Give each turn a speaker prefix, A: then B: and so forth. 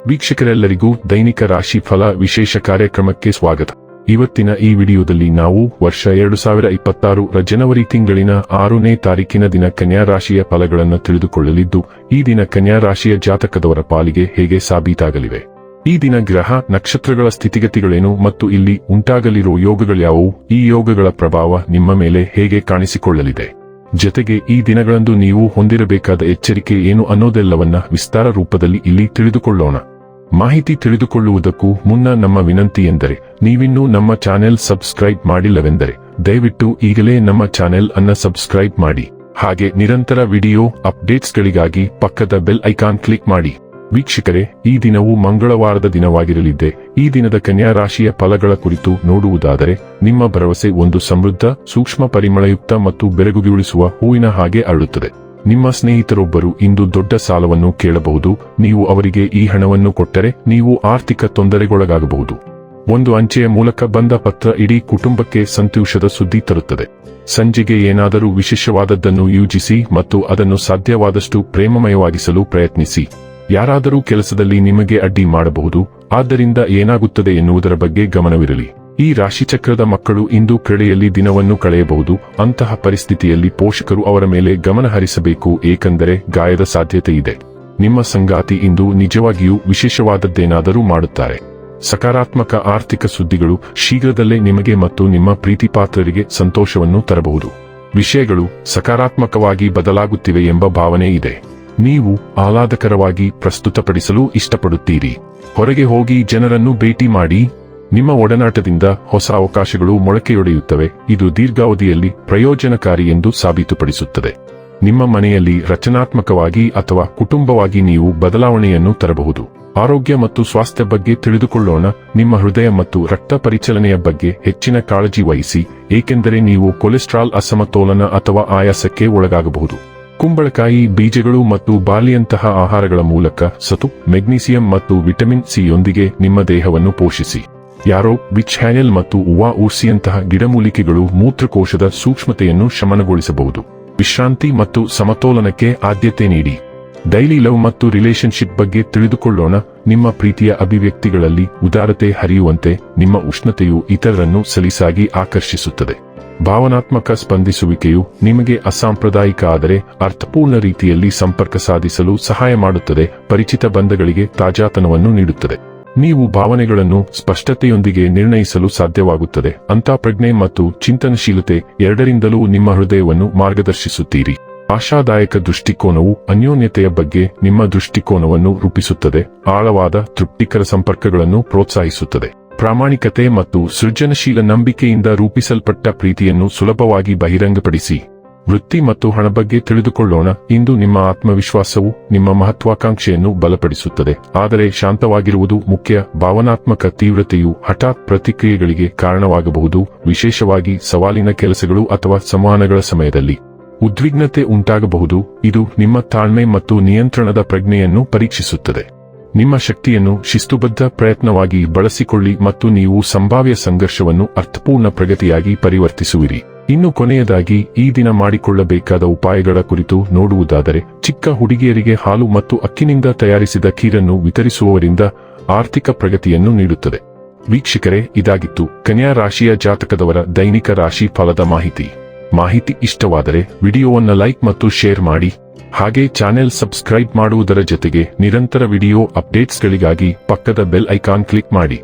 A: ವೀಕ್ಷಕರೆಲ್ಲರಿಗೂ ದೈನಿಕ ರಾಶಿ ಫಲ ವಿಶೇಷ ಕಾರ್ಯಕ್ರಮಕ್ಕೆ ಸ್ವಾಗತ. ಇವತ್ತಿನ ಈ ವಿಡಿಯೋದಲ್ಲಿ ನಾವು ವರ್ಷ 2026 ಜನವರಿ ತಿಂಗಳಿನ 6ನೇ ತಾರೀಕಿನ ದಿನ ಕನ್ಯಾ ರಾಶಿಯ ಫಲಗಳನ್ನು ತಿಳಿದುಕೊಳ್ಳಲಿದ್ದು, ಈ ದಿನ ಕನ್ಯಾ ರಾಶಿಯ ಜಾತಕದವರ ಪಾಲಿಗೆ ಹೇಗೆ ಸಾಬೀತಾಗಲಿವೆ, ಈ ದಿನ ಗ್ರಹ ನಕ್ಷತ್ರಗಳ ಸ್ಥಿತಿಗತಿಗಳೇನು ಮತ್ತು ಇಲ್ಲಿ ಉಂಟಾಗಲಿರುವ ಯೋಗಗಳ್ಯಾವುವು, ಈ ಯೋಗಗಳ ಪ್ರಭಾವ ನಿಮ್ಮ ಮೇಲೆ ಹೇಗೆ ಕಾಣಿಸಿಕೊಳ್ಳಲಿದೆ, ಜೊತೆಗೆ ಈ ದಿನಗಳಂದು ನೀವು ಹೊಂದಿರಬೇಕಾದ ಎಚ್ಚರಿಕೆ ಏನು ಅನ್ನೋದೆಲ್ಲವನ್ನ ವಿಸ್ತಾರ ರೂಪದಲ್ಲಿ ಇಲ್ಲಿ ತಿಳಿದುಕೊಳ್ಳೋಣ. ಮಾಹಿತಿ ತಿಳಿದುಕೊಳ್ಳುವುದಕ್ಕೂ ಮುನ್ನ ನಮ್ಮ ವಿನಂತಿ ಎಂದರೆ, ನೀವಿನ್ನೂ ನಮ್ಮ ಚಾನೆಲ್ ಸಬ್ಸ್ಕ್ರೈಬ್ ಮಾಡಿಲ್ಲವೆಂದರೆ ದಯವಿಟ್ಟು ಈಗಲೇ ನಮ್ಮ ಚಾನೆಲ್ ಅನ್ನ ಸಬ್ಸ್ಕ್ರೈಬ್ ಮಾಡಿ. ಹಾಗೆ ನಿರಂತರ ವಿಡಿಯೋ ಅಪ್ಡೇಟ್ಸ್ಗಳಿಗಾಗಿ ಪಕ್ಕದ ಬೆಲ್ ಐಕಾನ್ ಕ್ಲಿಕ್ ಮಾಡಿ. ವೀಕ್ಷಕರೇ, ಈ ದಿನವು ಮಂಗಳವಾರದ ದಿನವಾಗಿರಲಿದ್ದೆ. ಈ ದಿನದ ಕನ್ಯಾ ರಾಶಿಯ ಫಲಗಳ ಕುರಿತು ನೋಡುವುದಾದರೆ, ನಿಮ್ಮ ಭರವಸೆ ಒಂದು ಸಮೃದ್ಧ, ಸೂಕ್ಷ್ಮ, ಪರಿಮಳಯುಕ್ತ ಮತ್ತು ಬೆರಗುಗೊಳಿಸುವ ಹೂವಿನ ಹಾಗೆ ಅರಳುತ್ತದೆ. ನಿಮ್ಮ ಸ್ನೇಹಿತರೊಬ್ಬರು ಇಂದು ದೊಡ್ಡ ಸಾಲವನ್ನು ಕೇಳಬಹುದು. ನೀವು ಅವರಿಗೆ ಈ ಹಣವನ್ನು ಕೊಟ್ಟರೆ ನೀವು ಆರ್ಥಿಕ ತೊಂದರೆಗೊಳಗಾಗಬಹುದು. ಒಂದು ಅಂಚೆಯ ಮೂಲಕ ಬಂದ ಪತ್ರ ಇಡೀ ಕುಟುಂಬಕ್ಕೆ ಸಂತೋಷದ ಸುದ್ದಿ ತರುತ್ತದೆ. ಸಂಜೆಗೆ ಏನಾದರೂ ವಿಶೇಷವಾದದ್ದನ್ನು ಯೋಜಿಸಿ ಮತ್ತು ಅದನ್ನು ಸಾಧ್ಯವಾದಷ್ಟು ಪ್ರೇಮಮಯವಾಗಿಸಲು ಪ್ರಯತ್ನಿಸಿ. ಯಾರಾದರೂ ಕೆಲಸದಲ್ಲಿ ನಿಮಗೆ ಅಡ್ಡಿ ಮಾಡಬಹುದು, ಆದ್ದರಿಂದ ಏನಾಗುತ್ತದೆ ಎನ್ನುವುದರ ಬಗ್ಗೆ ಗಮನವಿರಲಿ. ಈ ರಾಶಿಚಕ್ರದ ಮಕ್ಕಳು ಇಂದು ಕ್ರೀಡೆಯಲ್ಲಿ ದಿನವನ್ನು ಕಳೆಯಬಹುದು. ಅಂತಹ ಪರಿಸ್ಥಿತಿಯಲ್ಲಿ ಪೋಷಕರು ಅವರ ಮೇಲೆ ಗಮನ ಹರಿಸಬೇಕು, ಏಕೆಂದರೆ ಗಾಯದ ಸಾಧ್ಯತೆ ಇದೆ. ನಿಮ್ಮ ಸಂಗಾತಿ ಇಂದು ನಿಜವಾಗಿಯೂ ವಿಶೇಷವಾದದ್ದೇನಾದರೂ ಮಾಡುತ್ತಾರೆ. ಸಕಾರಾತ್ಮಕ ಆರ್ಥಿಕ ಸುದ್ದಿಗಳು ಶೀಘ್ರದಲ್ಲೇ ನಿಮಗೆ ಮತ್ತು ನಿಮ್ಮ ಪ್ರೀತಿಪಾತ್ರರಿಗೆ ಸಂತೋಷವನ್ನು ತರಬಹುದು. ವಿಷಯಗಳು ಸಕಾರಾತ್ಮಕವಾಗಿ ಬದಲಾಗುತ್ತಿವೆ ಎಂಬ ಭಾವನೆ ಇದೆ. ನೀವು ಆಹ್ಲಾದಕರವಾಗಿ ಪ್ರಸ್ತುತಪಡಿಸಲು ಇಷ್ಟಪಡುತ್ತೀರಿ. ಹೊರಗೆ ಹೋಗಿ ಜನರನ್ನು ಭೇಟಿ ಮಾಡಿ. ನಿಮ್ಮ ಒಡನಾಟದಿಂದ ಹೊಸ ಅವಕಾಶಗಳು ಮೊಳಕೆಯೊಡೆಯುತ್ತವೆ. ಇದು ದೀರ್ಘಾವಧಿಯಲ್ಲಿ ಪ್ರಯೋಜನಕಾರಿ ಎಂದು ಸಾಬೀತುಪಡಿಸುತ್ತದೆ. ನಿಮ್ಮ ಮನೆಯಲ್ಲಿ ರಚನಾತ್ಮಕವಾಗಿ ಅಥವಾ ಕುಟುಂಬವಾಗಿ ನೀವು ಬದಲಾವಣೆಯನ್ನು ತರಬಹುದು. ಆರೋಗ್ಯ ಮತ್ತು ಸ್ವಾಸ್ಥ್ಯ ಬಗ್ಗೆ ತಿಳಿದುಕೊಳ್ಳೋಣ. ನಿಮ್ಮ ಹೃದಯ ಮತ್ತು ರಕ್ತ ಪರಿಚಲನೆಯ ಬಗ್ಗೆ ಹೆಚ್ಚಿನ ಕಾಳಜಿ ವಹಿಸಿ, ಏಕೆಂದರೆ ನೀವು ಕೊಲೆಸ್ಟ್ರಾಲ್ ಅಸಮತೋಲನ ಅಥವಾ ಆಯಾಸಕ್ಕೆ ಒಳಗಾಗಬಹುದು. ಕುಂಬಳಕಾಯಿ ಬೀಜಗಳು ಮತ್ತು ಬಾರ್ಲಿಯಂತಹ ಆಹಾರಗಳ ಮೂಲಕ ಸತು, ಮೆಗ್ನೀಸಿಯಂ ಮತ್ತು ವಿಟಮಿನ್ ಸಿ ಯೊಂದಿಗೆ ನಿಮ್ಮ ದೇಹವನ್ನು ಪೋಷಿಸಿ. ಯಾರೋ ವಿಚ್ ಹ್ಯಾನೆಲ್ ಮತ್ತು ಉವಾ ಊರ್ಸಿಯಂತಹ ಗಿಡಮೂಲಿಕೆಗಳು ಮೂತ್ರಕೋಶದ ಸೂಕ್ಷ್ಮತೆಯನ್ನು ಶಮನಗೊಳಿಸಬಹುದು. ವಿಶ್ರಾಂತಿ ಮತ್ತು ಸಮತೋಲನಕ್ಕೆ ಆದ್ಯತೆ ನೀಡಿ. ಡೈಲಿ ಲವ್ ಮತ್ತು ರಿಲೇಶನ್ಶಿಪ್ ಬಗ್ಗೆ ತಿಳಿದುಕೊಳ್ಳೋಣ. ನಿಮ್ಮ ಪ್ರೀತಿಯ ಅಭಿವ್ಯಕ್ತಿಗಳಲ್ಲಿ ಉದಾರತೆ ಹರಿಯುವಂತೆ ನಿಮ್ಮ ಉಷ್ಣತೆಯು ಇತರರನ್ನು ಸಲೀಸಾಗಿ ಆಕರ್ಷಿಸುತ್ತದೆ. ಭಾವನಾತ್ಮಕ ಸ್ಪಂದಿಸುವಿಕೆಯು ನಿಮಗೆ ಅಸಾಂಪ್ರದಾಯಿಕ ಆದರೆ ಅರ್ಥಪೂರ್ಣ ರೀತಿಯಲ್ಲಿ ಸಂಪರ್ಕ ಸಾಧಿಸಲು ಸಹಾಯ ಮಾಡುತ್ತದೆ. ಪರಿಚಿತ ಬಂಧಗಳಿಗೆ ತಾಜಾತನವನ್ನು ನೀಡುತ್ತದೆ. ನೀವು ಭಾವನೆಗಳನ್ನು ಸ್ಪಷ್ಟತೆಯೊಂದಿಗೆ ನಿರ್ಣಯಿಸಲು ಸಾಧ್ಯವಾಗುತ್ತದೆ. ಅಂತಃಪ್ರಜ್ಞೆ ಮತ್ತು ಚಿಂತನಶೀಲತೆ ಎರಡರಿಂದಲೂ ನಿಮ್ಮ ಹೃದಯವನ್ನು ಮಾರ್ಗದರ್ಶಿಸುತ್ತೀರಿ. ಆಶಾದಾಯಕ ದೃಷ್ಟಿಕೋನವು ಅನ್ಯೋನ್ಯತೆಯ ಬಗ್ಗೆ ನಿಮ್ಮ ದೃಷ್ಟಿಕೋನವನ್ನು ರೂಪಿಸುತ್ತದೆ. ಆಳವಾದ ತೃಪ್ತಿಕರ ಸಂಪರ್ಕಗಳನ್ನು ಪ್ರೋತ್ಸಾಹಿಸುತ್ತದೆ. ಪ್ರಾಮಾಣಿಕತೆ ಮತ್ತು ಸೃಜನಶೀಲ ನಂಬಿಕೆಯಿಂದ ರೂಪಿಸಲ್ಪಟ್ಟ ಪ್ರೀತಿಯನ್ನು ಸುಲಭವಾಗಿ ಬಹಿರಂಗಪಡಿಸಿ. ವೃತ್ತಿ ಮತ್ತು ಹಣ ಬಗ್ಗೆ ತಿಳಿದುಕೊಳ್ಳೋಣ. ಇಂದು ನಿಮ್ಮ ಆತ್ಮವಿಶ್ವಾಸವು ನಿಮ್ಮ ಮಹತ್ವಾಕಾಂಕ್ಷೆಯನ್ನು ಬಲಪಡಿಸುತ್ತದೆ, ಆದರೆ ಶಾಂತವಾಗಿರುವುದು ಮುಖ್ಯ. ಭಾವನಾತ್ಮಕ ತೀವ್ರತೆಯು ಹಠಾತ್ ಪ್ರತಿಕ್ರಿಯೆಗಳಿಗೆ ಕಾರಣವಾಗಬಹುದು, ವಿಶೇಷವಾಗಿ ಸವಾಲಿನ ಕೆಲಸಗಳು ಅಥವಾ ಸಂವಹನಗಳ ಸಮಯದಲ್ಲಿ. ಉದ್ವಿಗ್ನತೆ ಉಂಟಾಗಬಹುದು. ಇದು ನಿಮ್ಮ ತಾಳ್ಮೆ ಮತ್ತು ನಿಯಂತ್ರಣದ ಪ್ರಜ್ಞೆಯನ್ನು ಪರೀಕ್ಷಿಸುತ್ತದೆ. ನಿಮ್ಮ ಶಕ್ತಿಯನ್ನು ಶಿಸ್ತುಬದ್ಧ ಪ್ರಯತ್ನವಾಗಿ ಬಳಸಿಕೊಳ್ಳಿ ಮತ್ತು ನೀವು ಸಂಭಾವ್ಯ ಸಂಘರ್ಷವನ್ನು ಅರ್ಥಪೂರ್ಣ ಪ್ರಗತಿಯಾಗಿ ಪರಿವರ್ತಿಸುವಿರಿ. ಇನ್ನು ಕೊನೆಯದಾಗಿ, ಈ ದಿನ ಮಾಡಿಕೊಳ್ಳಬೇಕಾದ ಉಪಾಯಗಳ ಕುರಿತು ನೋಡುವುದಾದರೆ, ಚಿಕ್ಕ ಹುಡುಗಿಯರಿಗೆ ಹಾಲು ಮತ್ತು ಅಕ್ಕಿನಿಂದ ತಯಾರಿಸಿದ ಖೀರನ್ನು ವಿತರಿಸುವವರಿಂದ ಆರ್ಥಿಕ ಪ್ರಗತಿಯನ್ನು ನೀಡುತ್ತದೆ. ವೀಕ್ಷಕರೇ, ಇದಾಗಿತ್ತು ಕನ್ಯಾ ರಾಶಿಯ ಜಾತಕದವರ ದೈನಿಕ ರಾಶಿ ಫಲದ ಮಾಹಿತಿ ಇಷ್ಟವಾದರೆ ವಿಡಿಯೋವನ್ನು ಲೈಕ್ ಮತ್ತು ಶೇರ್ ಮಾಡಿ. ಹಾಗೆ ಚಾನೆಲ್ ಸಬ್ಸ್ಕ್ರೈಬ್ ಮಾಡುವುದರ ಜೊತೆಗೆ ನಿರಂತರ ವಿಡಿಯೋ ಅಪ್ಡೇಟ್ಸ್ಗಳಿಗಾಗಿ ಪಕ್ಕದ ಬೆಲ್ ಐಕಾನ್ ಕ್ಲಿಕ್ ಮಾಡಿ.